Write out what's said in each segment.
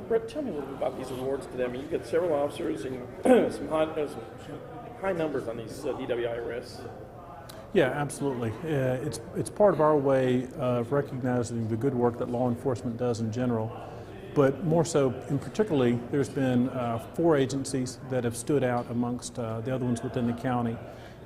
Brett, tell me a little bit about these awards today. I mean, you've got several officers and some high numbers on these DWI arrests. Yeah, absolutely. It's part of our way of recognizing the good work that law enforcement does in general, but more so, in particularly, there's been 4 agencies that have stood out amongst the other ones within the county,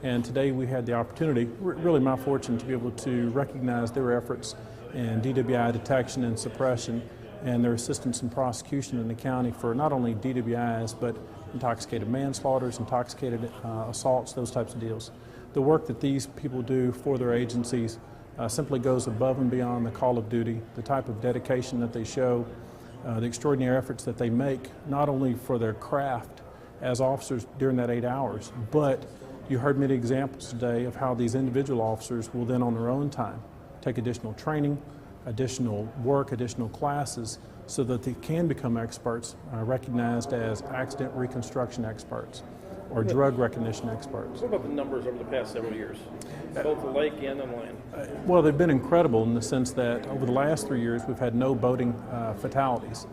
and today we had the opportunity, really my fortune, to be able to recognize their efforts in DWI detection and suppression and their assistance in prosecution in the county for not only DWIs, but intoxicated manslaughters, intoxicated assaults, those types of deals. The work that these people do for their agencies simply goes above and beyond the call of duty, the type of dedication that they show, the extraordinary efforts that they make, not only for their craft as officers during that 8 hours, but you heard many examples today of how these individual officers will then on their own time take additional training, additional work, additional classes, so that they can become experts, recognized as accident reconstruction experts or drug recognition experts. What about the numbers over the past several years, both the lake and on land? Well, they've been incredible in the sense that over the last 3 years we've had no boating fatalities.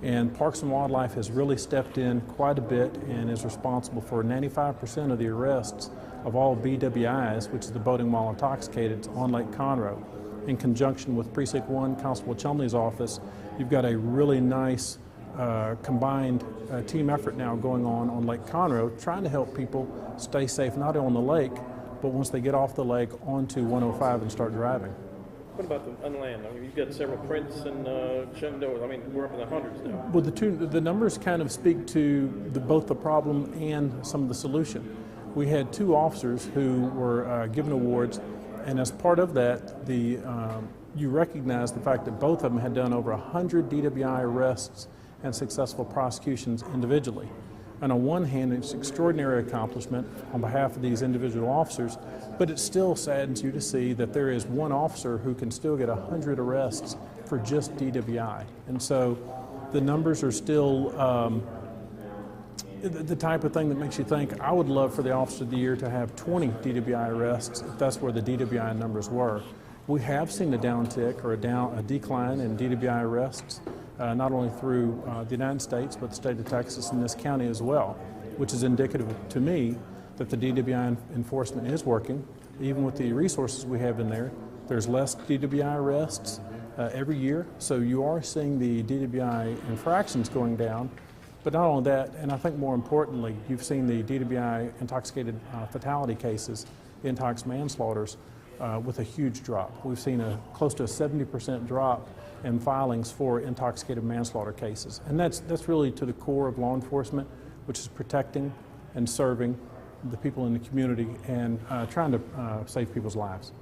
And Parks and Wildlife has really stepped in quite a bit and is responsible for 95% of the arrests of all BWIs, which is the boating while intoxicated, on Lake Conroe. In conjunction with Precinct 1, Constable Chumley's office, you've got a really nice combined team effort now going on Lake Conroe, trying to help people stay safe not only on the lake, but once they get off the lake onto 105 and start driving. What about the on land? I mean, you've got several prints and Shenandoah. I mean, we're up in the hundreds now. Well, the numbers kind of speak to both the problem and some of the solution. We had 2 officers who were given awards, and as part of that, you recognize the fact that both of them had done over 100 DWI arrests and successful prosecutions individually. And on one hand, it's an extraordinary accomplishment on behalf of these individual officers, but it still saddens you to see that there is one officer who can still get 100 arrests for just DWI. And so the numbers are still the type of thing that makes you think, I would love for the Officer of the Year to have 20 DWI arrests if that's where the DWI numbers were. We have seen a downtick or a decline in DWI arrests, not only through the United States, but the state of Texas and this county as well, which is indicative to me that the DWI enforcement is working. Even with the resources we have in there, there's less DWI arrests every year, so you are seeing the DWI infractions going down. But not only that, and I think more importantly, you've seen the DWI intoxicated fatality cases, intox manslaughters, with a huge drop. We've seen close to a 70% drop in filings for intoxicated manslaughter cases. And that's really to the core of law enforcement, which is protecting and serving the people in the community and trying to save people's lives.